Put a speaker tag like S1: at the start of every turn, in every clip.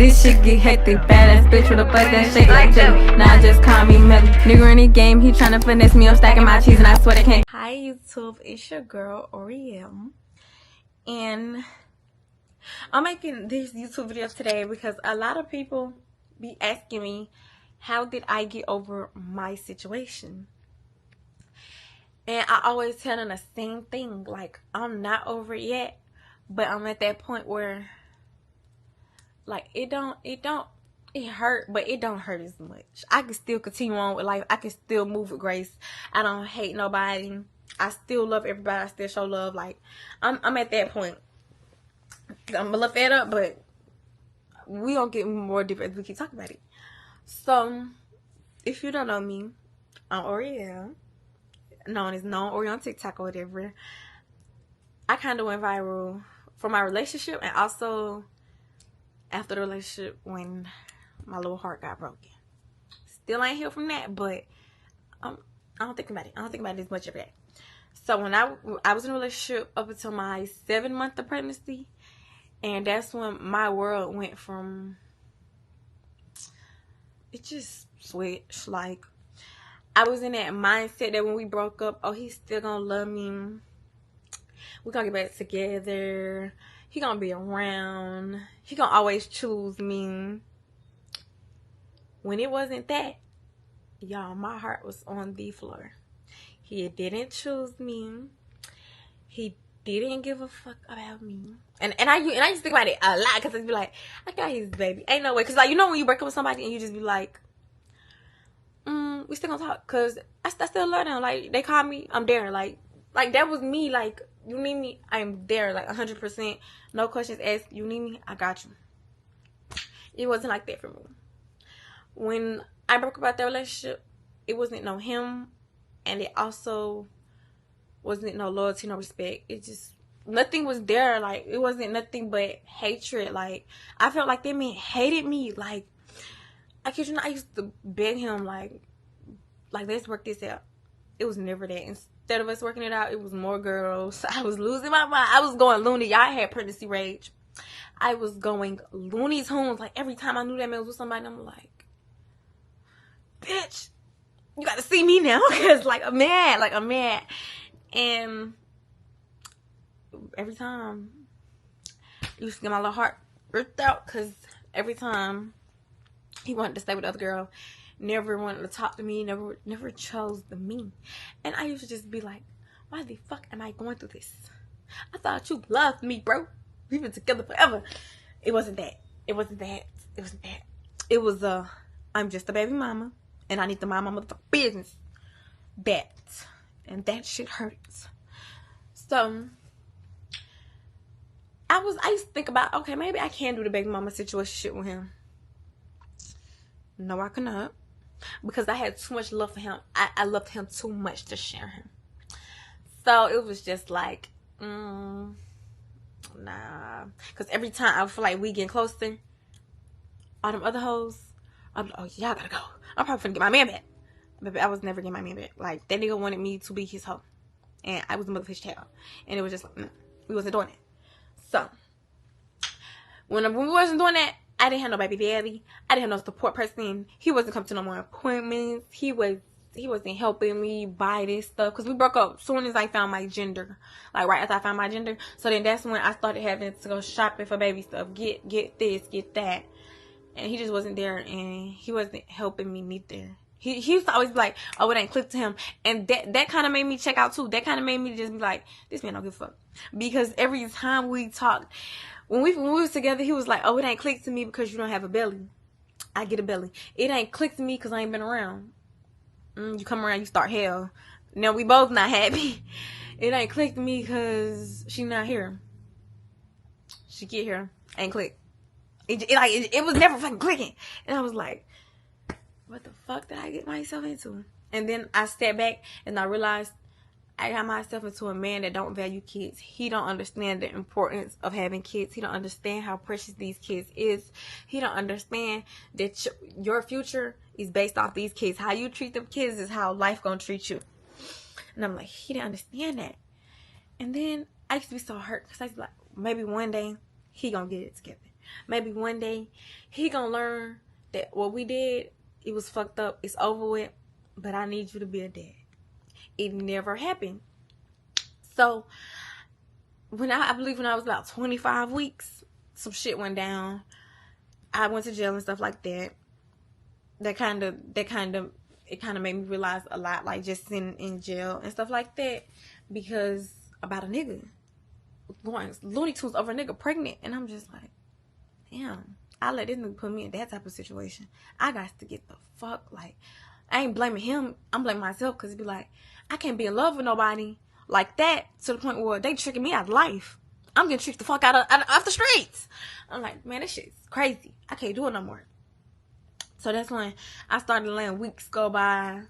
S1: This shit get hectic. Badass bitch with a butt that shake like jelly. Now just call me Melly. Nigga in the game, he tryna finesse me. I'm stacking my cheese and I swear they can't.
S2: Hi YouTube, it's your girl Oriel, and I'm making this YouTube video today because a lot of people be asking me, how did I get over my situation? And I always tell them the same thing, like, I'm not over it yet, but I'm at that point where, like, it hurt, but it don't hurt as much. I can still continue on with life. I can still move with grace. I don't hate nobody. I still love everybody. I still show love. Like, I'm at that point. I'm a little fed up, but we don't get more deep as we keep talking about it. So, if you don't know me, I'm Oriel, known as Oriel on TikTok or whatever. I kind of went viral for my relationship, and also after the relationship when my little heart got broken. Still ain't healed from that, but I don't think about it. I don't think about it as much of that. So when I was in a relationship up until my 7 month of pregnancy, and that's when my world went from, it just switched. Like, I was in that mindset that when we broke up, oh, he's still gonna love me. We're gonna get back together. He gonna be around. He gonna always choose me. When it wasn't that, y'all, my heart was on the floor. He didn't choose me. He didn't give a fuck about me. And I used to think about it a lot, because I'd be like, I got his baby. Ain't no way. Because, like, you know when you break up with somebody and you just be like, we still gonna talk, because I still love them. Like, they call me, I'm there. Like that was me. Like, you need me, I'm there. Like, 100%. No questions asked. You need me, I got you. It wasn't like that for me. When I broke up about that relationship, it wasn't no him, and it also wasn't no loyalty, no respect. It just, nothing was there. Like, it wasn't nothing but hatred. Like, I felt like that man hated me. Like, I kid you not, I used to beg him, like, let's work this out. It was never that. Instead of us working it out, it was more girls. I was losing my mind. I was going loony. Y'all had pregnancy rage. I was going Looney Tunes. Like, every time I knew that man was with somebody, I'm like, bitch, you gotta see me now. Because, like, I'm mad. And every time, it used to get my little heart ripped out, because every time he wanted to stay with the other girl, never wanted to talk to me, never chose me. And I used to just be like, why the fuck am I going through this? I thought you loved me, bro. We've been together forever. It wasn't that. It wasn't that. It was I'm just a baby mama, and I need to mind my motherfucking business. And that shit hurts. So I used to think about, okay, maybe I can do the baby mama situation shit with him. No, I cannot, because I had too much love for him. I loved him too much to share him. So it was just like, nah. Because every time I feel like we getting closer, all them other hoes, I'm like, oh, y'all gotta go. I'm probably finna get my man back. But I was never getting my man back. Like, that nigga wanted me to be his hoe, and I was the mother of his child. And it was just like, no, we wasn't doing it. So when we wasn't doing that, I didn't have no baby daddy. I didn't have no support person. He wasn't coming to no more appointments. He wasn't helping me buy this stuff, because we broke up as soon as I found my gender. Like, right after I found my gender. So then that's when I started having to go shopping for baby stuff. Get this, get that. And he just wasn't there, and he wasn't helping me neither. He used to always be like, oh, it ain't clicked to him. And that kind of made me check out too. That kind of made me just be like, this man don't give a fuck. Because every time we talked, when we was together, he was like, oh, it ain't clicked to me because you don't have a belly. I get a belly. It ain't clicked to me because I ain't been around. You come around, you start hell. Now we both not happy. It ain't clicked to me because she not here. She get here, ain't clicked. It was never fucking clicking. And I was like, what the fuck did I get myself into? And then I stepped back and I realized I got myself into a man that don't value kids. He don't understand the importance of having kids. He don't understand how precious these kids is. He don't understand that your future is based off these kids. How you treat them kids is how life gonna treat you. And I'm like, he didn't understand that. And then I used to be so hurt, because I used to be like, maybe one day he gonna get it together. Maybe one day he gonna learn that what we did, it was fucked up. It's over with. But I need you to be a dad. It never happened. So I believe when I was about 25 weeks, some shit went down. I went to jail and stuff like that. It kind of made me realize a lot, like just in jail and stuff like that, because about a nigga going Looney Tunes over a nigga pregnant, and I'm just like, damn, I let this nigga put me in that type of situation. I got to get the fuck, like, I ain't blaming him, I'm blaming myself, because it'd be like, I can't be in love with nobody like that to the point where they tricking me out of life. I'm getting tricked the fuck out of the streets. I'm like, man, this shit's crazy. I can't do it no more. So that's when I started letting weeks go by.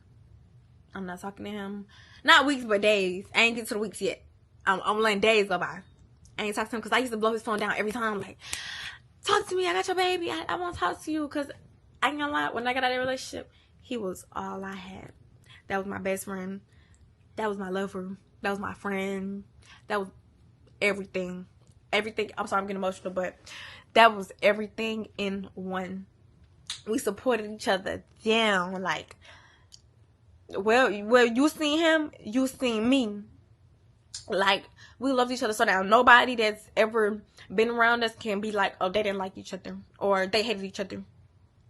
S2: I'm not talking to him. Not weeks, but days. I ain't get to the weeks yet. I'm letting days go by. I ain't talking to him because I used to blow his phone down every time. Like, talk to me. I got your baby. I want to talk to you, because I ain't gonna lie. When I got out of that relationship, he was all I had. That was my best friend. That was my lover. That was my friend. That was everything. Everything. I'm sorry, I'm getting emotional, but that was everything in one. We supported each other down, like, well, you seen him, you seen me. Like, we loved each other so now nobody that's ever been around us can be like, oh, they didn't like each other, or they hated each other.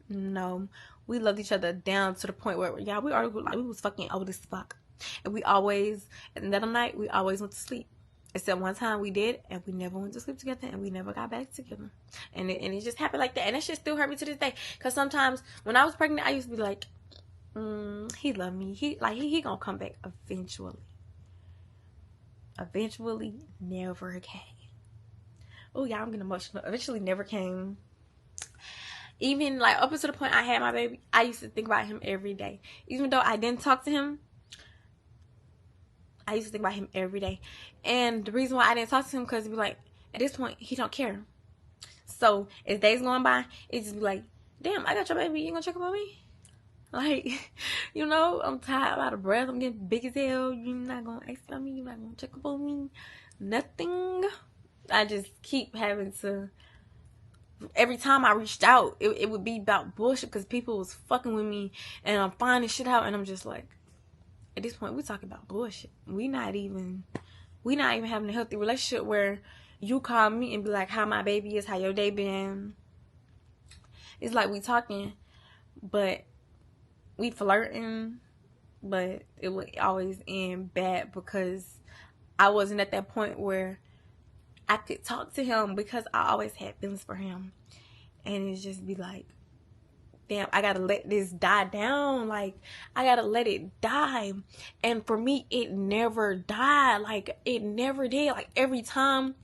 S2: No, we loved each other down to the point where, yeah, we argued like we was fucking old as fuck. And we always, at the end of the night, we always went to sleep. Except one time we did, and we never went to sleep together, and we never got back together. And it just happened like that. And that shit still hurt me to this day. Because sometimes when I was pregnant, I used to be like, he loved me. He gonna come back eventually. Eventually never came. Oh, yeah, I'm getting emotional. Eventually never came. Even like up until the point I had my baby, I used to think about him every day. Even though I didn't talk to him, I used to think about him every day. And the reason why I didn't talk to him, because be like, at this point, he don't care. So as days going by, it just be like, damn, I got your baby, you ain't gonna check up on me? Like, you know, I'm tired, I'm out of breath, I'm getting big as hell. You're not gonna ask about me, you're not gonna check up on me, nothing. I just keep having to, every time I reached out, it would be about bullshit, because people was fucking with me, and I'm finding shit out, and I'm just like, at this point, we talking about bullshit. We not even having a healthy relationship where you call me and be like, how my baby is, how your day been. It's like we talking, but we flirting, but it would always end bad, because I wasn't at that point where I could talk to him, because I always had feelings for him. And it's just be like, damn, I gotta let this die down. Like, I gotta let it die. And for me, it never died. Like, it never did. Like, every time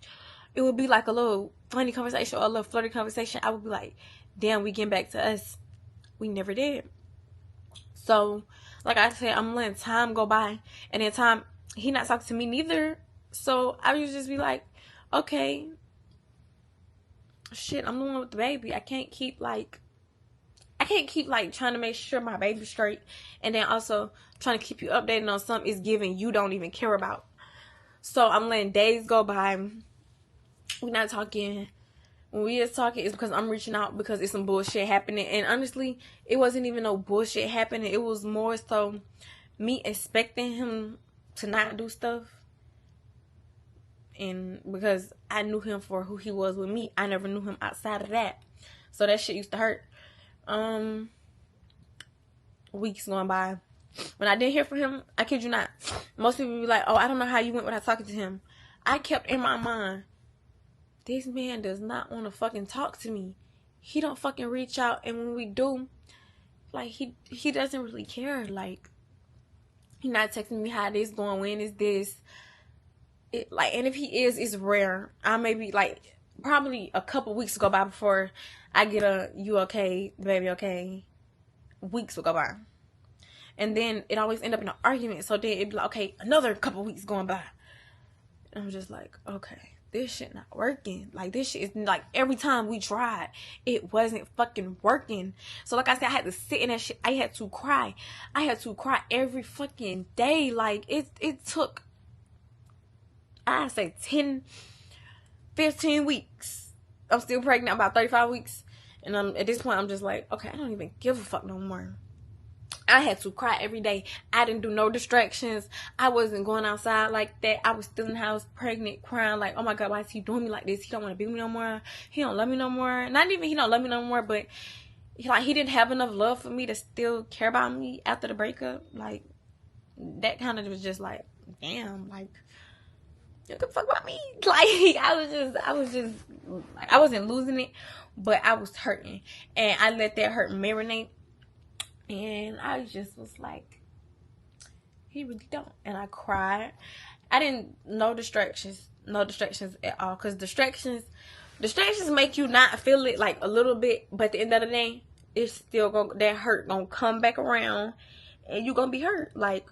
S2: it would be like a little funny conversation or a little flirty conversation, I would be like, damn, we getting back to us. We never did. So, like I said, I'm letting time go by. And in time, he not talking to me neither. So, I would just be like, okay, shit, I'm the one with the baby. I can't keep trying to make sure my baby's straight, and then also trying to keep you updated on something is giving you don't even care about. So I'm letting days go by. We're not talking. When we is talking, it's because I'm reaching out because it's some bullshit happening. And honestly, it wasn't even no bullshit happening. It was more so me expecting him to not do stuff. And because I knew him for who he was with me, I never knew him outside of that. So that shit used to hurt. Weeks going by. When I didn't hear from him, I kid you not, most people be like, oh, I don't know how you went without talking to him. I kept in my mind, this man does not want to fucking talk to me. He don't fucking reach out, and when we do, like, he doesn't really care. Like, he not texting me how this going, when is this. And if he is, it's rare. I maybe like probably a couple weeks go by before I get a you okay, baby okay. Weeks will go by. And then it always end up in an argument. So then it'd be like, okay, another couple weeks going by. And I'm just like, okay, this shit not working. Like, this shit is like, every time we tried, it wasn't fucking working. So like I said, I had to sit in that shit. I had to cry. I had to cry every fucking day. Like, it took, I say 10, 15 weeks I'm still pregnant, about 35 weeks. And at this point, I'm just like, okay, I don't even give a fuck no more. I had to cry every day. I didn't do no distractions. I wasn't going outside like that. I was still in the house, pregnant, crying like, oh my God, why is he doing me like this? He don't want to be with me no more. He don't love me no more. Not even he don't love me no more, but he didn't have enough love for me to still care about me after the breakup. Like, that kind of was just like, damn, like, you can fuck about me. Like, I was just, like, I wasn't losing it, but I was hurting. And I let that hurt marinate. And I just was like, he really don't. And I cried. I didn't, no distractions at all. Because distractions make you not feel it like a little bit. But at the end of the day, it's still that hurt gonna come back around. And you gonna be hurt. Like,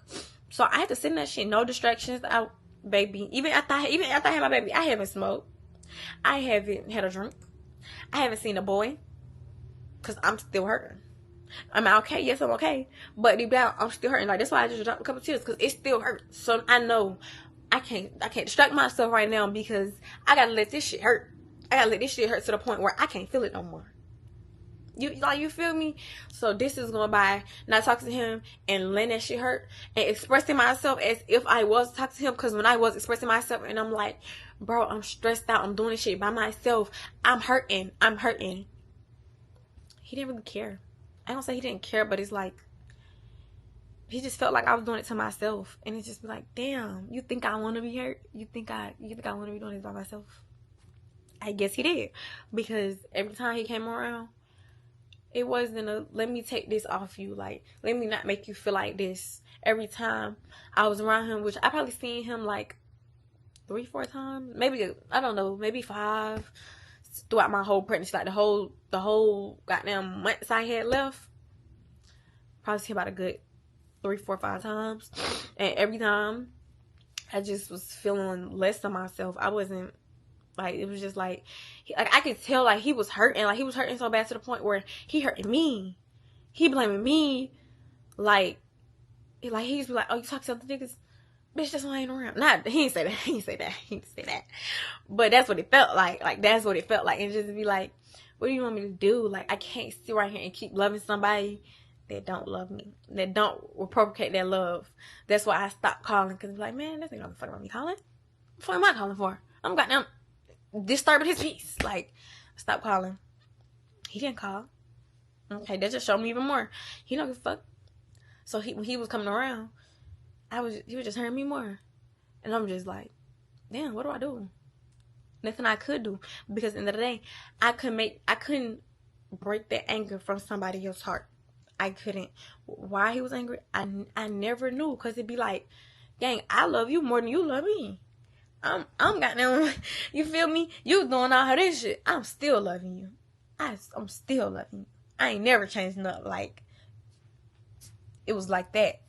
S2: so I had to sit in that shit. No distractions out, baby. Even after I had my baby, I haven't smoked. I haven't had a drink. I haven't seen a boy. Because I'm still hurting. I'm okay. Yes, I'm okay. But deep down, I'm still hurting. Like, that's why I just dropped a couple tears, because it still hurts. So I know I can't distract myself right now, because I gotta let this shit hurt. I gotta let this shit hurt to the point where I can't feel it no more. You feel me? So this is going by not talking to him and letting that shit hurt and expressing myself as if I was talking to him. Because when I was expressing myself and I'm like, bro, I'm stressed out. I'm doing this shit by myself. I'm hurting. He didn't really care. I don't say he didn't care, but it's like, he just felt like I was doing it to myself. And it's just be like, damn, you think I want to be hurt? You think I want to be doing this by myself? I guess he did. Because every time he came around, it wasn't a, let me take this off you. Like, let me not make you feel like this. Every time I was around him, which I probably seen him like 3-4 times. Maybe, I don't know, maybe 5. Throughout my whole pregnancy, like the whole goddamn months I had left, probably see about a good 3, 4, 5 times. And every time I just was feeling less of myself. I wasn't, like, it was just like I could tell, like, he was hurting. Like, he was hurting so bad to the point where he hurting me. He blaming me. Like he used to be like, oh, you talk to other niggas? Bitch, that's why I ain't around. Not, he didn't say that. But that's what it felt like. Like, that's what it felt like. And just be like, what do you want me to do? Like, I can't sit right here and keep loving somebody that don't love me. That don't reciprocate that love. That's why I stopped calling. Because like, man, this ain't gonna fuck about me calling. What the fuck am I calling for? I'm goddamn disturbing his peace. Like, stop calling. He didn't call. Okay, that just showed me even more. He don't give a fuck. So when he was coming around, he was just hurting me more. And I'm just like, damn, what do I do? Nothing I could do. Because at the end of the day, I couldn't break that anger from somebody else's heart. I couldn't. Why he was angry, I never knew. Because it'd be like, dang, I love you more than you love me. I'm goddamn, you feel me? You doing all of this shit. I'm still loving you. I'm still loving you. I ain't never changing up. Like, it was like that.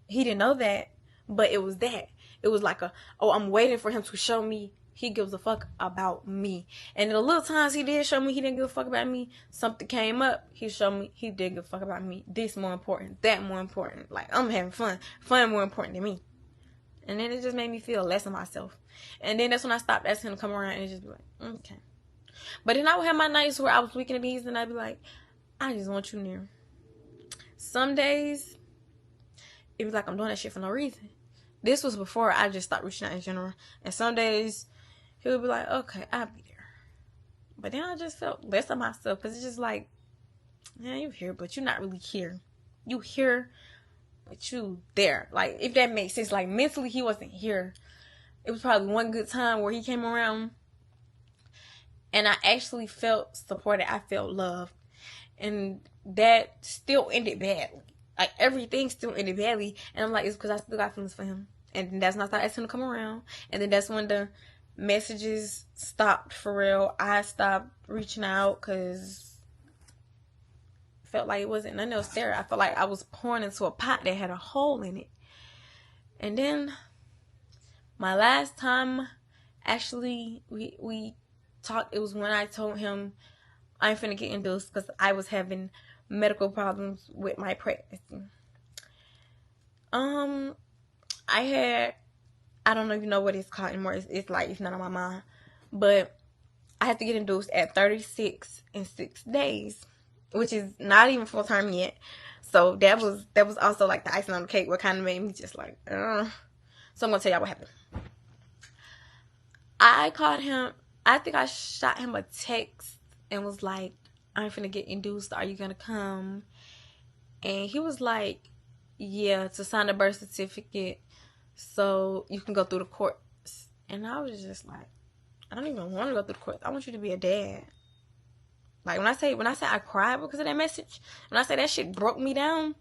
S2: He didn't know that, but it was that. It was like I'm waiting for him to show me he gives a fuck about me. And the little times he did show me he didn't give a fuck about me, something came up, he showed me he did give a fuck about me. This more important, that more important. Like, I'm having fun. Fun more important than me. And then it just made me feel less of myself. And then that's when I stopped asking him to come around and just be like, okay. But then I would have my nights where I was weak in the knees and I'd be like, I just want you near. Some days, it was like I'm doing that shit for no reason. This was before I just stopped reaching out in general. And some days, he would be like, okay, I'll be there. But then I just felt less of myself. Because it's just like, yeah, you're here, but you're not really here. You here, but you there. Like, if that makes sense. Like, mentally, he wasn't here. It was probably one good time where he came around. And I actually felt supported. I felt loved. And that still ended badly. Like, everything still ended badly. And I'm like, it's because I still got feelings for him. And then that's when I started asking him to come around. And then that's when the messages stopped for real. I stopped reaching out because I felt like it wasn't nothing else there. I felt like I was pouring into a pot that had a hole in it. And then my last time, actually, we talked. It was when I told him I ain't finna get induced because I was having medical problems with my pregnancy. I don't even know what it's called anymore. It's like, it's not on my mind. But I had to get induced at 36 in 6 days, which is not even full term yet. So that was also like the icing on the cake, what kind of made me just like, So I'm gonna tell y'all what happened. I called him. I think I shot him a text and was like, I'm finna get induced. Are you gonna come? And he was like, yeah, to sign a birth certificate so you can go through the courts. And I was just like, I don't even want to go through the courts. I want you to be a dad. Like, when I say I cried because of that message, when I say that shit broke me down,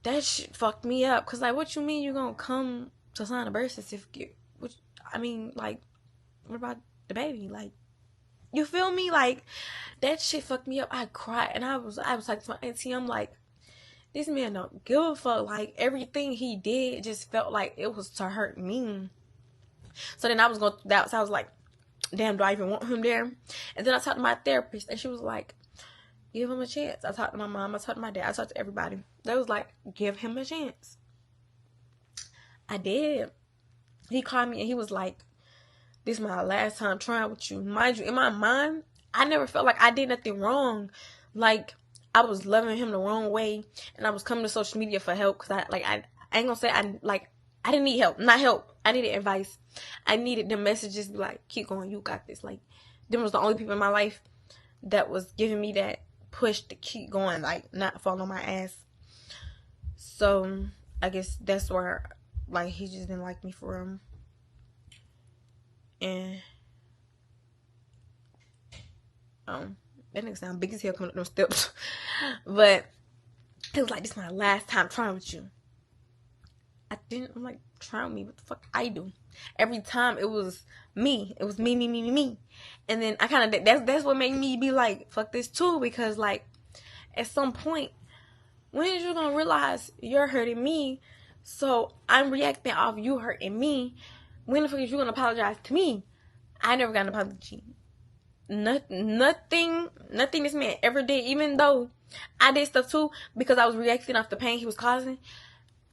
S2: that shit fucked me up. Because, like, what you mean you gonna come to sign a birth certificate? Which, I mean, like, what about the baby? Like, you feel me? Like, that shit fucked me up. I cried. And I was like to my auntie, I'm like, this man don't give a fuck. Like, everything he did just felt like it was to hurt me. So then I was going through that. So I was like, damn, do I even want him there? And then I talked to my therapist, and she was like, give him a chance. I talked to my mom, I talked to my dad, I talked to everybody. They was like, give him a chance. I did. He called me and he was like, this is my last time trying with you. Mind you, in my mind, I never felt like I did nothing wrong. Like, I was loving him the wrong way, and I was coming to social media for help, because I ain't gonna say I didn't need help. Not help. I needed advice. I needed the messages like, keep going, you got this. Like, them was the only people in my life that was giving me that push to keep going, like, not fall on my ass. So I guess that's where, like, he just didn't like me for him. And that nigga sound big as hell coming up those steps. But it was like, this is my last time trying with you. I'm like, try with me. What the fuck I do? Every time it was me. It was me. And then I kind of, that's what made me be like, fuck this too. Because, like, at some point, when is you gonna realize you're hurting me? So I'm reacting off you hurting me. When the fuck is you gonna apologize to me? I never got an apology. Nothing this man ever did, even though I did stuff too, because I was reacting off the pain he was causing.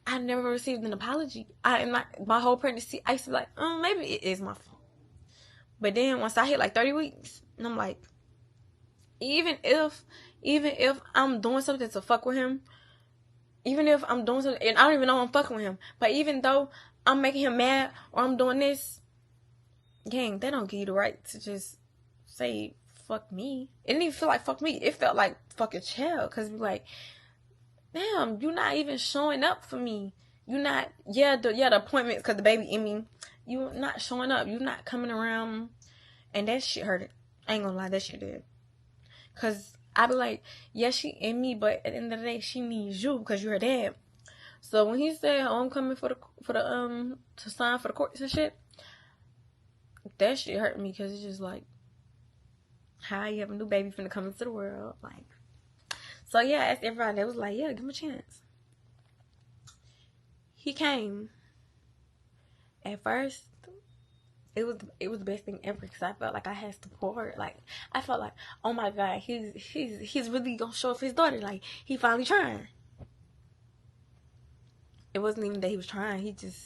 S2: I never received an apology. My whole pregnancy, I used to be like, maybe it is my fault. But then once I hit like 30 weeks, and I'm like, even if I'm doing something to fuck with him, even if I'm doing something, and I don't even know I'm fucking with him, but even though I'm making him mad, or I'm doing this, gang, they don't give you the right to just say, fuck me. It didn't even feel like fuck me. It felt like fucking child, because you're like, damn, you're not even showing up for me. You're not, the appointments, because the baby in me, you're not showing up. You're not coming around. And that shit hurted. I ain't gonna lie, that shit did. Because I be like, yeah, she in me, but at the end of the day, she needs you, because you're her dad. So when he said, oh, I'm coming for the to sign for the courts and shit, that shit hurt me, because it's just like, how you have a new baby finna come into the world, like. So yeah, I asked everybody. They was like, yeah, give him a chance. He came. At first, it was the best thing ever, because I felt like I had support. Like, I felt like, oh my God, he's really gonna show up his daughter. Like, he finally trying. It wasn't even that he was trying. He just,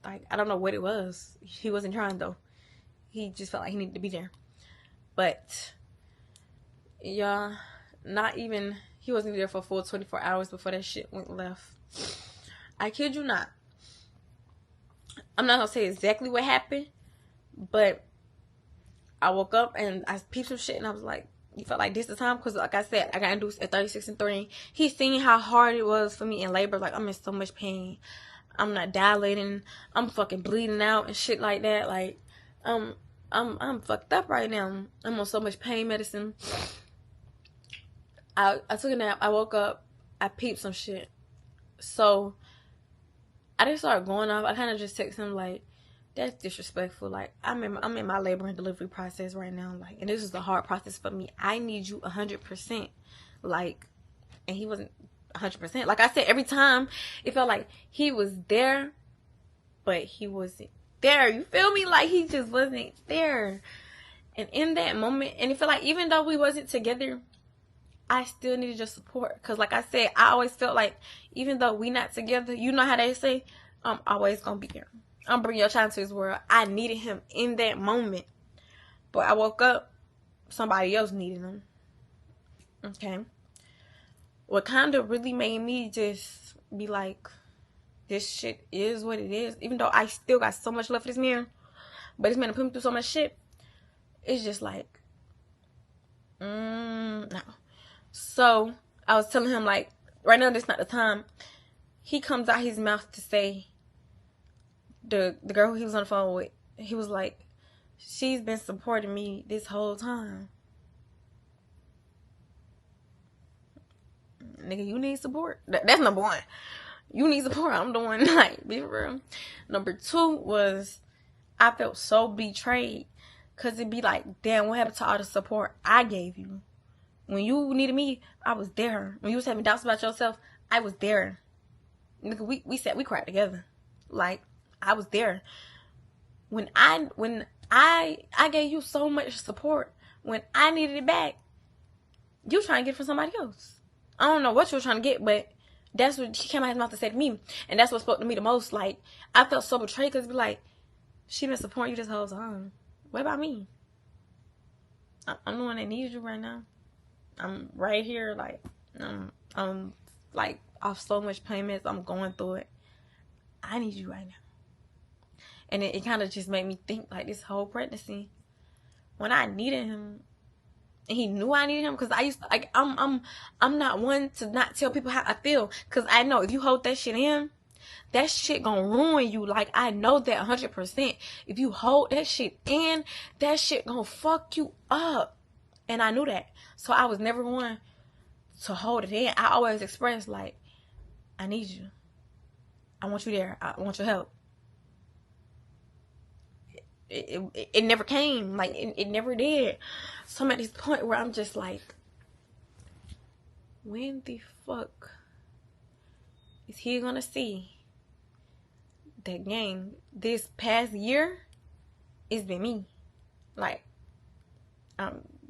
S2: like, I don't know what it was. He wasn't trying though. He just felt like he needed to be there. But yeah. He wasn't there for a full 24 hours before that shit went left. I kid you not. I'm not gonna say exactly what happened, but I woke up and I peeped some shit, and I was like, you felt like this the time? Because like I said, I got induced at 36 and 3. He's seen how hard it was for me in labor. Like, I'm in so much pain. I'm not dilating. I'm fucking bleeding out and shit like that. Like, I'm fucked up right now. I'm on so much pain medicine. I took a nap. I woke up. I peeped some shit. So I didn't start going off. I kind of just text him like, that's disrespectful. Like, I'm in my labor and delivery process right now. Like, and this is the hard process for me. I need you 100%. Like, and he wasn't 100%. Like I said, every time it felt like he was there, but he wasn't there. You feel me? Like, he just wasn't there. And in that moment, and it felt like even though we wasn't together, I still needed your support. Because like I said, I always felt like, even though we not together, you know how they say, I'm always going to be there. I'm bringing your child into this world. I needed him in that moment. But I woke up, somebody else needed him. Okay. What kind of really made me just be like, this shit is what it is. Even though I still got so much love for this man, but this man put me through so much shit. It's just like, no. So I was telling him, like, right now, this not the time. He comes out his mouth to say, the girl who he was on the phone with, he was like, she's been supporting me this whole time. Nigga, you need support. That's number one. You need support. I'm the one, like, be real. Number two was, I felt so betrayed. Because it'd be like, damn, what happened to all the support I gave you? When you needed me, I was there. When you was having doubts about yourself, I was there. Nigga, we cried together. Like, I was there. When I gave you so much support, when I needed it back, you trying to get it from somebody else. I don't know what you were trying to get, but that's what she came out of his mouth to say to me. And that's what spoke to me the most. Like, I felt so betrayed because it'd be like, she been supporting you this whole time. What about me? I'm the one that needs you right now. I'm right here, like, I'm like off so much payments. I'm going through it. I need you right now. And it kind of just made me think, like, this whole pregnancy, when I needed him, and he knew I needed him, because I used to, like, I'm not one to not tell people how I feel, because I know if you hold that shit in, that shit gonna ruin you. Like, I know that 100%. If you hold that shit in, that shit gonna fuck you up. And I knew that. So I was never one to hold it in. I always expressed, like, I need you. I want you there. I want your help. It never came. Like, it never did. So I'm at this point where I'm just like, when the fuck is he gonna see that game? This past year, it's been me. Like,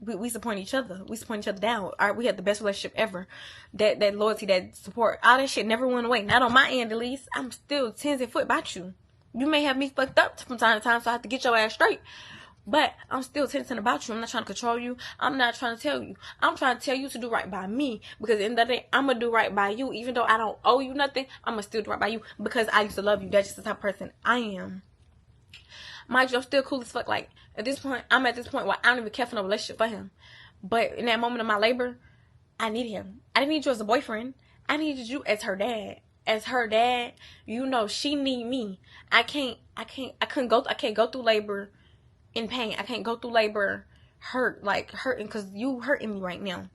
S2: we support each other. We support each other down. We had the best relationship ever. That loyalty, that support, all that shit never went away. Not on my end, at least. I'm still 10 foot about you. You may have me fucked up from time to time, so I have to get your ass straight. But I'm still 10 about you. I'm not trying to control you. I'm not trying to tell you. I'm trying to tell you to do right by me. Because at the end of the day, I'm going to do right by you. Even though I don't owe you nothing, I'm going to still do right by you. Because I used to love you. That's just the type of person I am. Mind you, I'm still cool as fuck. Like, at this point, I'm at this point where I don't even care for no relationship for him. But in that moment of my labor, I needed him. I didn't need you as a boyfriend. I needed you as her dad. As her dad, you know, she need me. I can't go through labor in pain. I can't go through labor hurting, because you hurting me right now.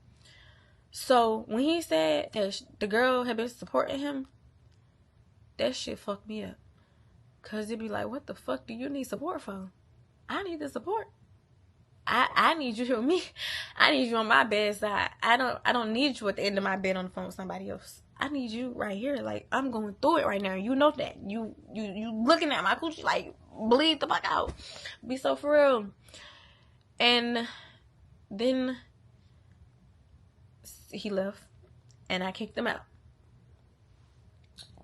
S2: So when he said that the girl had been supporting him, that shit fucked me up. Cause it'd be like, what the fuck do you need support for? I need the support. I need you with me. I need you on my bedside. I don't need you at the end of my bed on the phone with somebody else. I need you right here. Like, I'm going through it right now. You know that. You looking at my coochie like, bleed the fuck out. Be so for real. And then he left, and I kicked him out.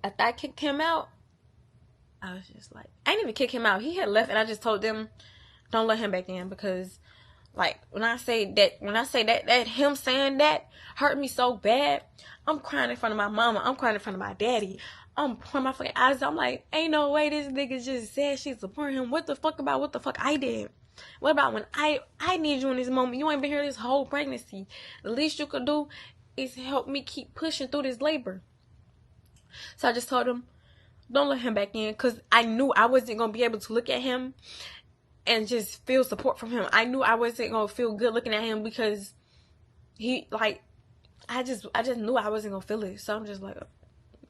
S2: After I kicked him out, I was just like, I didn't even kick him out. He had left, and I just told them, don't let him back in, because, like, when I say that him saying that hurt me so bad, I'm crying in front of my mama. I'm crying in front of my daddy. I'm pouring my fucking eyes. I'm like, ain't no way this nigga just said she's supporting him. What the fuck about what the fuck I did? What about when I need you in this moment? You ain't been here this whole pregnancy. The least you could do is help me keep pushing through this labor. So I just told him, don't let him back in, because I knew I wasn't going to be able to look at him and just feel support from him. I knew I wasn't going to feel good looking at him, because he, like, I just knew I wasn't going to feel it. So I'm just like,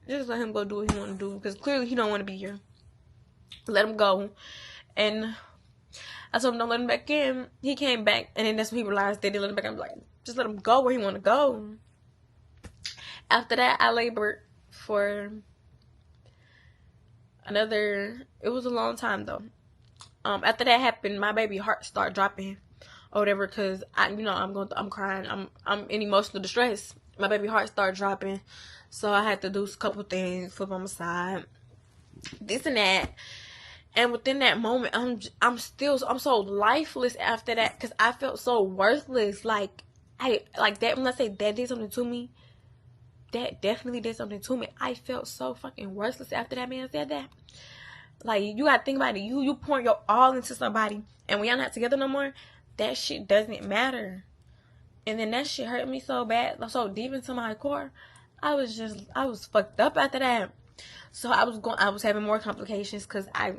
S2: just let him go do what he want to do, because clearly he don't want to be here. Let him go. And I told him don't let him back in. He came back, and then that's when he realized they didn't let him back in. I'm like, just let him go where he want to go. After that, I labored for it was a long time though. After that happened, my baby heart started dropping or whatever, because I'm crying, I'm in emotional distress. My baby heart started dropping, so I had to do a couple things, flip on my side, this and that. And within that moment, I'm so lifeless after that, because I felt so worthless. Like that. When I say that did something to me, that definitely did something to me. I felt so fucking worthless after that man said that. Like, you gotta think about it. You pour your all into somebody, and when y'all not together no more, that shit doesn't matter. And then that shit hurt me so bad, so deep into my core. I was fucked up after that. So I was having more complications because I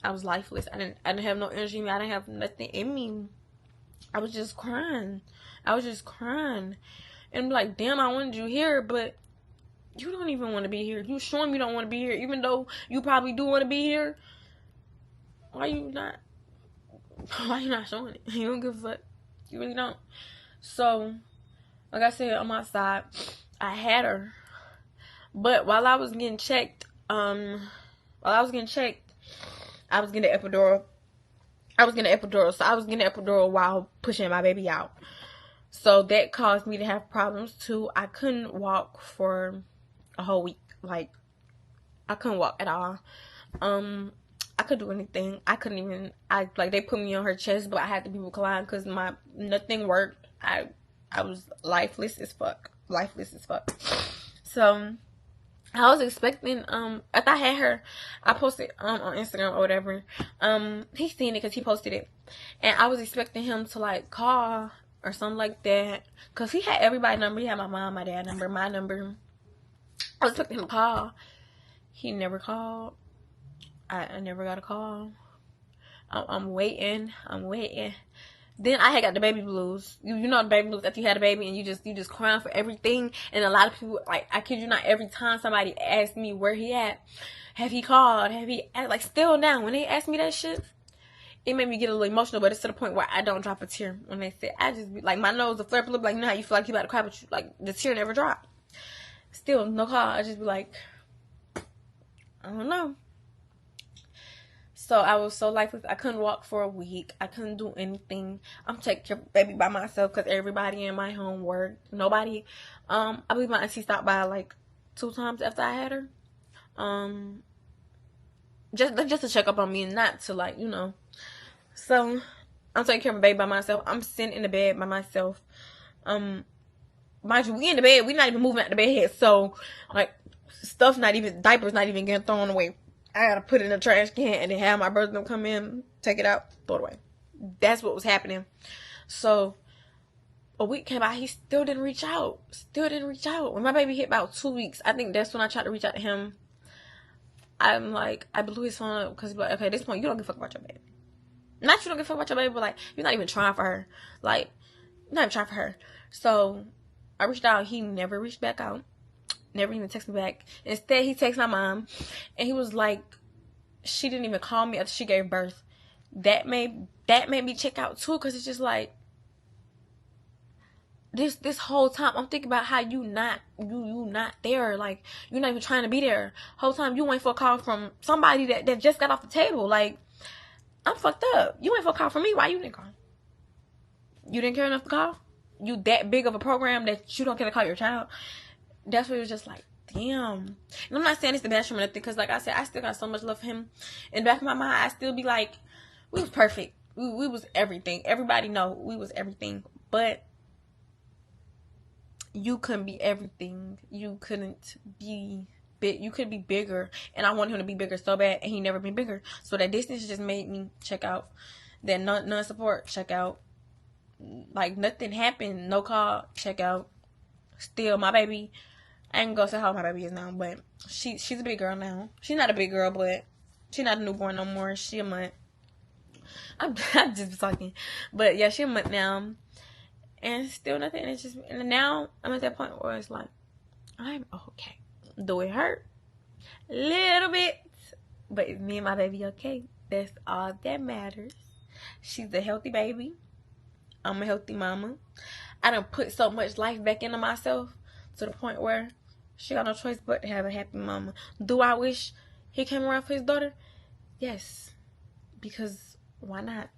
S2: was lifeless. I didn't have no energy in me. I didn't have nothing in me. I was just crying. And like, damn, I wanted you here, but you don't even want to be here. You showing me don't want to be here, even though you probably do want to be here. Why you not showing it? You don't give a fuck. You really don't. So, like I said, on my side, I had her. But while I was getting checked, I was getting the epidural. So I was getting the epidural while pushing my baby out. So that caused me to have problems too. I couldn't walk for a whole week. Like, I couldn't walk at all. I could do anything. I couldn't even. They put me on her chest, but I had to be reclined because nothing worked. I was lifeless as fuck. So I was expecting, after I had her, I posted on Instagram or whatever. He seen it because he posted it, and I was expecting him to like call or something like that, because he had everybody's number. He had my mom, my dad number, my number. I was expecting him to call. He never called. I never got a call. I'm waiting. Then I had got the baby blues. You know the baby blues after you had a baby and you just crying for everything. And a lot of people, like, I kid you not, every time somebody asked me where he at, have he called, like, still now, when they ask me that shit, it made me get a little emotional, but it's to the point where I don't drop a tear when they say, I just be, like, my nose will flare up a little, like, you know how you feel like you about to cry, but you, like, the tear never dropped. Still, no call. I just be like, I don't know. So I was so lifeless. I couldn't walk for a week. I couldn't do anything. I'm taking care of the baby by myself because everybody in my home worked. Nobody. I believe my auntie stopped by like 2 times after I had her. Just to check up on me and not to, like, you know. So I'm taking care of my baby by myself. I'm sitting in the bed by myself. Mind you, we in the bed. We not even moving out the bed. So like, diapers not even getting thrown away. I gotta put it in a trash can and then have my brother come in, take it out, throw it away. That's what was happening. So a week came by, he still didn't reach out. When my baby hit about 2 weeks, I think that's when I tried to reach out to him. I'm like, I blew his phone up because, like, okay, at this point, you don't give a fuck about your baby. Not you don't give a fuck about your baby, but like, you're not even trying for her. Like, you're not even trying for her. So I reached out. He never reached back out. Never even texted me back. Instead, he texted my mom, and he was like, she didn't even call me after she gave birth. That made me check out too, because it's just like, this whole time I'm thinking about how you not there. Like, you're not even trying to be there. Whole time you waiting for a call from somebody that just got off the table. Like, I'm fucked up. You waiting for a call from me. Why you didn't call? You didn't care enough to call? You that big of a program that you don't care to call your child? That's what it was just like, damn. And I'm not saying it's the best from nothing, because like I said, I still got so much love for him. In the back of my mind, I still be like, we was perfect. We was everything. Everybody know we was everything. But you couldn't be everything. You couldn't be big. You could be bigger. And I wanted him to be bigger so bad, and he never been bigger. So that distance just made me check out. That non-support, check out. Like, nothing happened. No call, check out. Still, my baby, I ain't gonna say how old my baby is now, but she's a big girl now. She's not a big girl, but she's not a newborn no more. She a month. I'm just talking, but yeah, she a month now, and still nothing. And it's just, and now I'm at that point where it's like, I'm okay. Do it hurt? Little bit, but it's me and my baby okay. That's all that matters. She's a healthy baby. I'm a healthy mama. I done put so much life back into myself to the point where she got no choice but to have a happy mama. Do I wish he came around for his daughter? Yes. Because why not?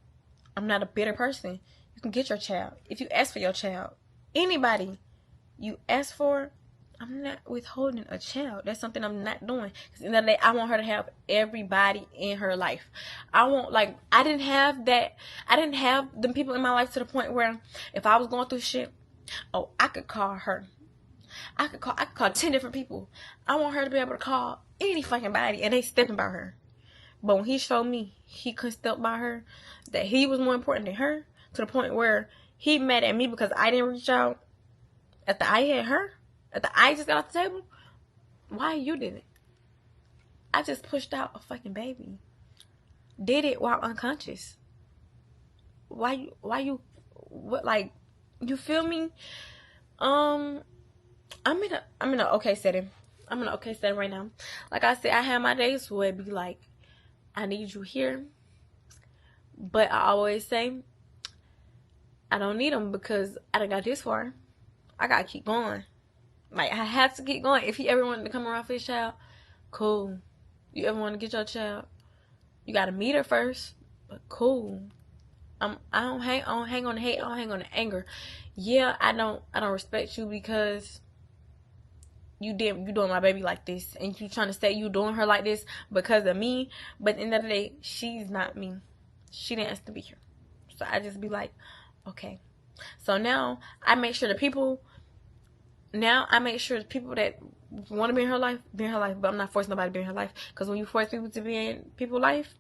S2: I'm not a bitter person. You can get your child. If you ask for your child, anybody you ask for, I'm not withholding a child. That's something I'm not doing. Because in the day, I want her to have everybody in her life. I want, like, I didn't have that. I didn't have them people in my life to the point where if I was going through shit, oh, I could call her. I could call 10 different people. I want her to be able to call any fucking body and they stepping by her. But when he showed me he couldn't step by her, that he was more important than her, to the point where he mad at me because I didn't reach out after I had her, after I just got off the table. Why you didn't? I just pushed out a fucking baby. Did it while unconscious. Why you, what, like, you feel me? I'm in a okay setting. I'm in an okay setting right now. Like I said, I have my days where it be like, I need you here. But I always say, I don't need him because I done got this far. I gotta keep going. Like, I have to keep going. If he ever wanted to come around for his child, cool. You ever want to get your child, you gotta meet her first. But cool. I don't hang on the hate. I don't hang on the anger. Yeah, I don't respect you because you doing my baby like this, and you trying to say you doing her like this because of me. But at the end of the day, she's not me. She didn't ask to be here. So I just be like, okay. So now I make sure the people that want to be in her life, be in her life. But I'm not forcing nobody to be in her life. Because when you force people to be in people's life,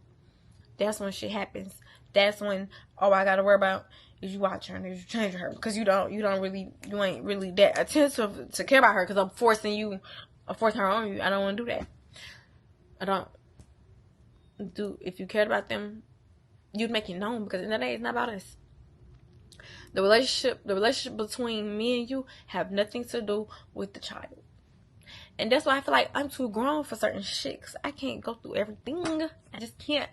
S2: that's when shit happens. That's when all I gotta worry about is you watching her and you changing her. Because you ain't really that attentive to care about her. Because I'm forcing her on you. I don't want to do that. I don't do. If you cared about them, you'd make it known. Because in the day, it's not about us. The relationship between me and you have nothing to do with the child. And that's why I feel like I'm too grown for certain shit. Cause I can't go through everything. I just can't.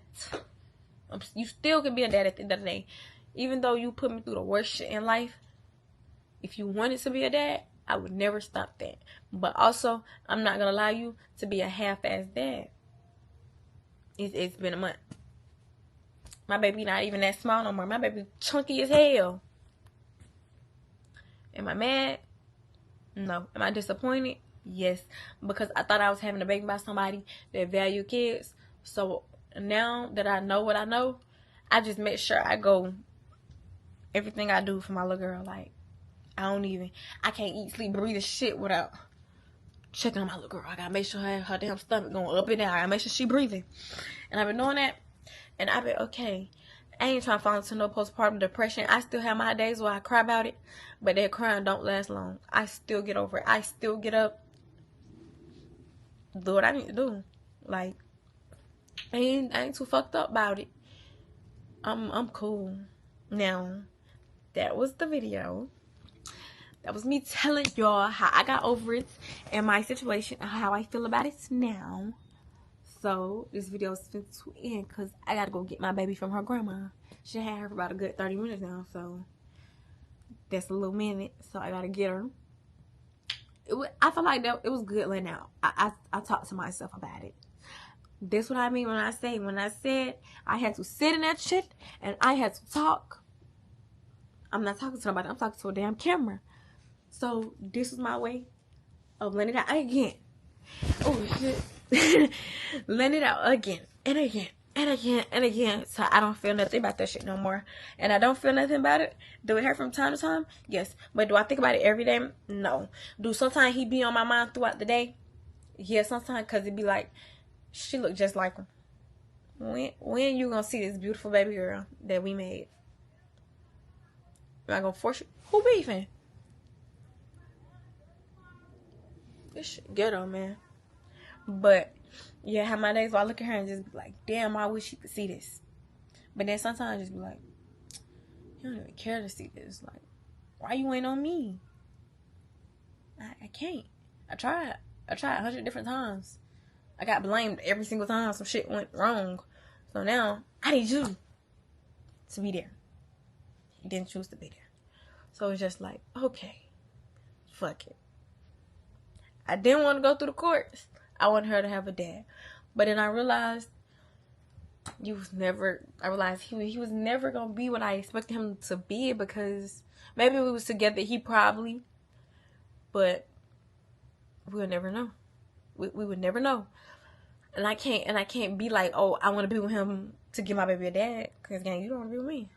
S2: You still can be a dad at the end of the day. Even though you put me through the worst shit in life, if you wanted to be a dad, I would never stop that. But also, I'm not going to allow you to be a half-ass dad. It's been a month. My baby not even that small no more. My baby chunky as hell. Am I mad? No. Am I disappointed? Yes. Because I thought I was having a baby by somebody that value kids. So now that I know what I know, I just make sure I go everything I do for my little girl. Like, I can't eat, sleep, breathe, and shit without checking on my little girl. I gotta make sure her damn stomach going up and down. I gotta make sure she breathing. And I've been doing that. And I've been okay. I ain't trying to fall into no postpartum depression. I still have my days where I cry about it. But that crying don't last long. I still get over it. I still get up. Do what I need to do. Like, I ain't too fucked up about it. I'm cool. Now, that was the video. That was me telling y'all how I got over it and my situation and how I feel about it now. So, this video is to end because I gotta go get my baby from her grandma. She had her for about a good 30 minutes now, so that's a little minute. So, I gotta get her. I feel like that it was good letting out. I talked to myself about it. That's what I mean when I said I had to sit in that shit and I had to talk. I'm not talking to nobody. I'm talking to a damn camera. So, this is my way of letting it out again. Oh, shit. Letting it out again and again and again and again. So I don't feel nothing about that shit no more. And I don't feel nothing about it. Do it hurt from time to time? Yes. But do I think about it every day? No. Do sometimes he be on my mind throughout the day? Yeah, sometimes, because it be like, she look just like him. When you gonna see this beautiful baby girl that we made? Am I gonna force you? Who beefing? This shit ghetto, man. But yeah, I have my days where I look at her and just be like, damn, I wish you could see this. But then sometimes I just be like, you don't even care to see this. Like, why you ain't on me? I can't. I tried 100 different times. I got blamed every single time some shit went wrong. So now I need you to be there. You didn't choose to be there. So it's just like, okay, fuck it. I didn't want to go through the courts. I wanted her to have a dad. But then I realized he was never going to be what I expected him to be, because maybe we was together, but we'll never know. We would never know. And I can't be like, oh, I want to be with him to give my baby a dad, because gang, you don't want to be with me.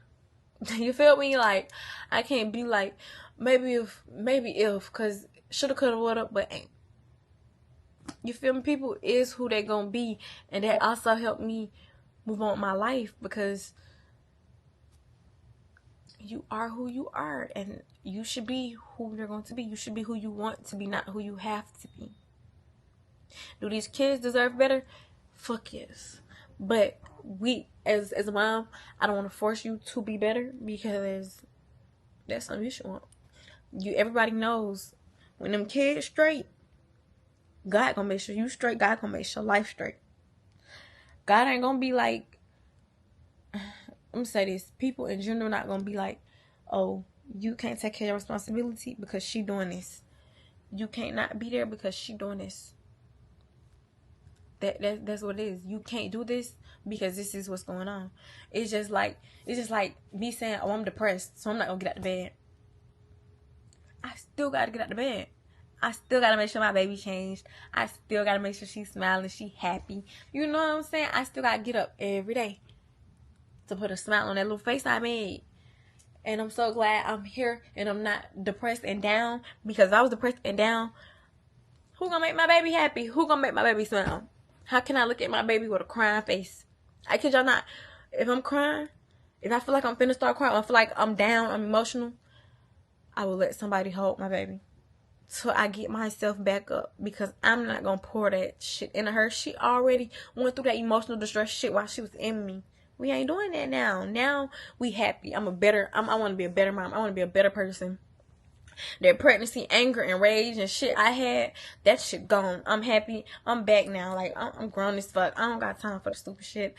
S2: You feel me? Like, I can't be like, maybe if, because shoulda, coulda, woulda, but ain't. You feel me? People is who they gonna be, and that also helped me move on with my life, because you are who you are, and you should be who you're going to be. You should be who you want to be, not who you have to be. Do these kids deserve better? Fuck yes. But we, as a mom, I don't want to force you to be better, because that's something you should want. Everybody knows when them kids straight, God gonna make sure you straight. God gonna make sure life straight. God ain't gonna be like, I'm gonna say this, people in general not gonna be like, oh, you can't take care of your responsibility because she doing this. You can't not be there because she doing this. That's what it is. You can't do this because this is what's going on. It's just like me saying, oh, I'm depressed, so I'm not gonna get out of bed. I still gotta get out of bed. I still gotta make sure my baby changed. I still gotta make sure she's smiling, she happy. You know what I'm saying? I still gotta get up every day to put a smile on that little face I made. And I'm so glad I'm here and I'm not depressed and down, because if I was depressed and down, who gonna make my baby happy? Who gonna make my baby smile? How can I look at my baby with a crying face? I kid y'all not. If I'm crying, if I feel like I'm finna start crying, or I feel like I'm down, I'm emotional, I will let somebody hold my baby till I get myself back up, because I'm not gonna pour that shit into her. She already went through that emotional distress shit while she was in me. We ain't doing that now. Now we happy. I want to be a better mom. I want to be a better person. That pregnancy, anger, and rage and shit I had, that shit gone. I'm happy. I'm back now. Like, I'm grown as fuck. I don't got time for the stupid shit.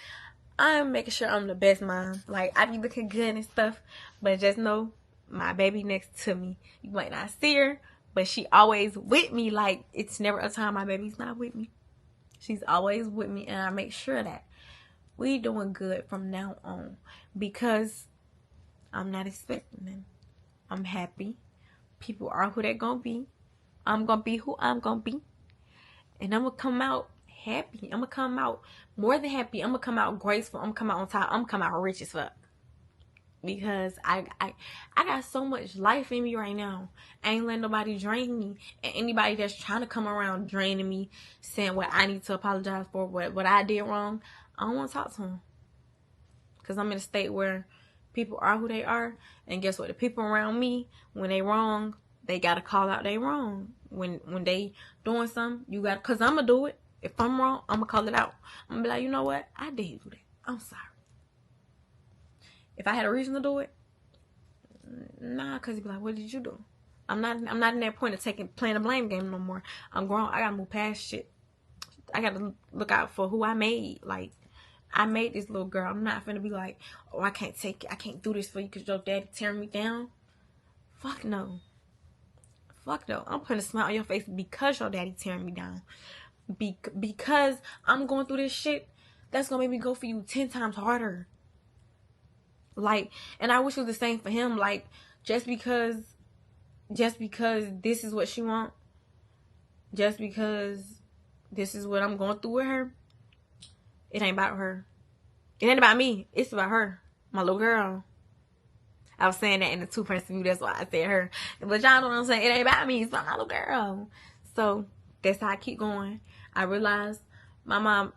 S2: I'm making sure I'm the best mom. Like, I be looking good and stuff, but just know my baby next to me. You might not see her, but she always with me. Like, it's never a time my baby's not with me. She's always with me, and I make sure that we doing good from now on, because I'm not expecting them. I'm happy. People are who they're gonna be. I'm gonna be who I'm gonna be, and I'm gonna come out happy. I'm gonna come out more than happy. I'm gonna come out graceful. I'm gonna come out on top. I'm gonna come out rich as fuck, because I got so much life in me right now. I ain't letting nobody drain me, and anybody that's trying to come around draining me, saying what I need to apologize for, what I did wrong, I don't want to talk to them, because I'm in a state where people are who they are, and guess what? The people around me, when they wrong, they gotta call out they wrong. When they doing something, you gotta, cause I'm gonna do it. If I'm wrong, I'm gonna call it out. I'm gonna be like, you know what? I did do that. I'm sorry. If I had a reason to do it, nah, cause you'd be like, what did you do? I'm not in that point of playing a blame game no more. I'm grown. I gotta move past shit. I gotta look out for who I made. Like, I made this little girl. I'm not finna be like, oh, I can't take it. I can't do this for you because your daddy tearing me down. Fuck no. Fuck no. I'm putting a smile on your face because your daddy tearing me down. Because I'm going through this shit, that's gonna make me go for you 10 times harder. Like, and I wish it was the same for him. Like, just because this is what she want, just because this is what I'm going through with her, it ain't about her. It ain't about me. It's about her, my little girl. I was saying that in the 2-person view. That's why I said her. But y'all know what I'm saying. It ain't about me. It's about my little girl. So that's how I keep going. I realized my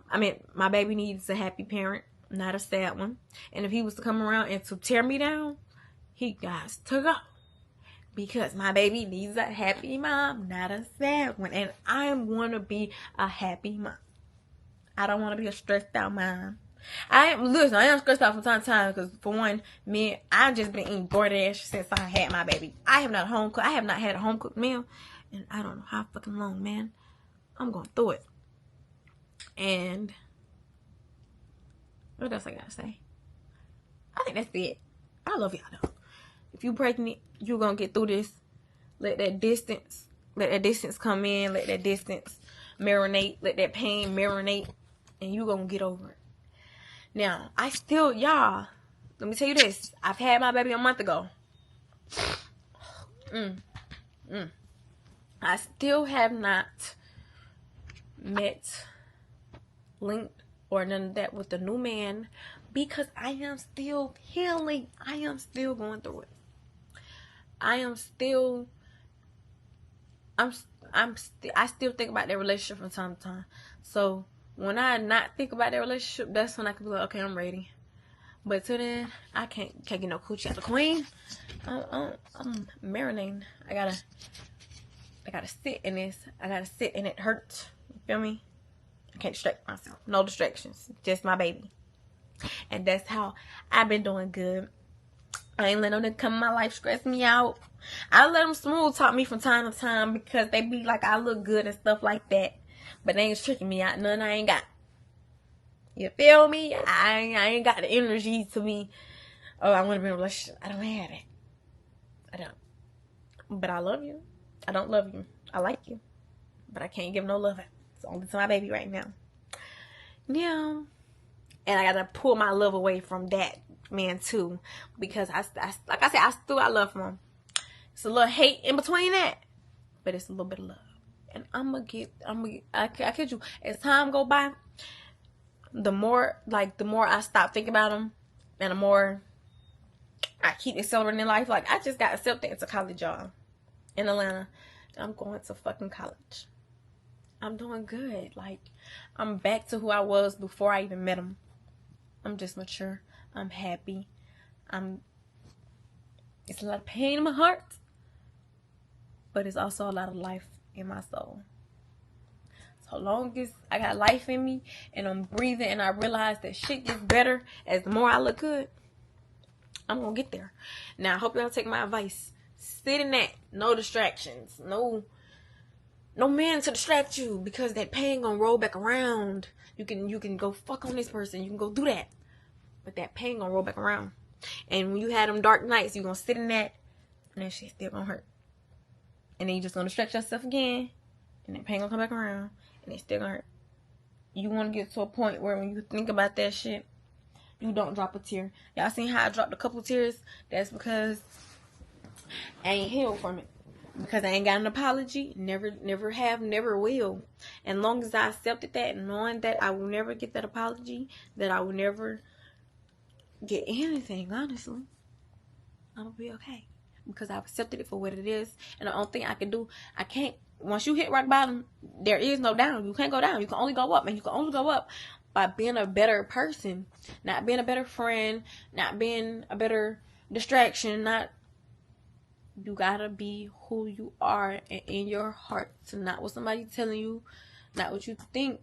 S2: baby needs a happy parent, not a sad one. And if he was to come around and to tear me down, he got to go. Because my baby needs a happy mom, not a sad one. And I want to be a happy mom. I don't want to be a stressed out mom. I am stressed out from time to time, because for one, I've just been eating DoorDash since I had my baby. I have not had a home cooked meal, and I don't know how fucking long, man. I'm going through it. And what else I gotta say? I think that's it. I love y'all though. If you pregnant, you're gonna get through this. Let that distance come in. Let that distance marinate. Let that pain marinate, and you gonna get over it. Now, y'all, let me tell you this. I've had my baby a month ago. I still have not met, linked, or none of that with the new man because I am still healing. I am still going through it. I still think about that relationship from time to time. So when I not think about that relationship, that's when I can be like, okay, I'm ready. But till then, I can't get no coochie out the queen. I'm marinating. I gotta sit in this. I gotta sit and it hurts. You feel me? I can't distract myself. No distractions. Just my baby. And that's how I've been doing good. I ain't let them come in my life stress me out. I let them smooth talk me from time to time because they be like I look good and stuff like that. But they ain't tricking me out. None I ain't got. You feel me? I ain't got the energy to be, oh, I want to be in a relationship. I don't have it. I don't. But I love you. I don't love you. I like you. But I can't give no love. It's only to my baby right now. Yeah. And I got to pull my love away from that man too. Because like I said, I still got love for him. It's a little hate in between that. But it's a little bit of love. And I kid you, as time go by, the more I stop thinking about him, and the more I keep accelerating in life. Like, I just got accepted into college, y'all, in Atlanta. I'm going to fucking college. I'm doing good. Like, I'm back to who I was before I even met him. I'm just mature. I'm happy. It's a lot of pain in my heart, but it's also a lot of life in my soul. So long as I got life in me and I'm breathing and I realize that shit gets better as the more I look good, I'm gonna get there. Now I hope y'all take my advice. Sit in that. No distractions. No man to distract you, because that pain gonna roll back around. You can go fuck on this person. You can go do that. But that pain gonna roll back around. And when you have them dark nights, you gonna sit in that and that shit still gonna hurt. And then you just gonna distract yourself again. And that pain gonna come back around. And it's still gonna hurt. You want to get to a point where when you think about that shit, you don't drop a tear. Y'all seen how I dropped a couple tears? That's because I ain't healed from it. Because I ain't got an apology. Never have, never will. And long as I accepted that, knowing that I will never get that apology, that I will never get anything, honestly, I'm gonna be okay. Because I've accepted it for what it is. And the only thing I can do, once you hit rock bottom, there is no down. You can't go down. You can only go up. And you can only go up by being a better person. Not being a better friend. Not being a better distraction. You gotta be who you are and in your heart. So not what somebody telling you. Not what you think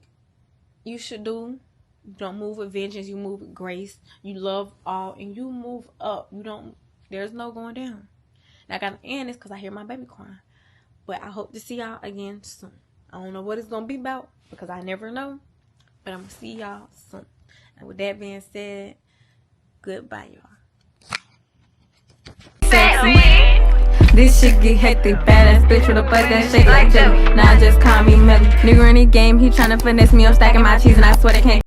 S2: you should do. You don't move with vengeance. You move with grace. You love all. And you move up. There's no going down. And I gotta end this because I hear my baby crying. But I hope to see y'all again soon. I don't know what it's going to be about because I never know. But I'm going to see y'all soon. And with that being said, goodbye, y'all.
S1: Sexy. This shit get hectic. Badass bitch with a butt that shake like jelly. Now just call me Melly. Nigga in the game, he tryna finesse me. I'm stacking my cheese and I swear they can't.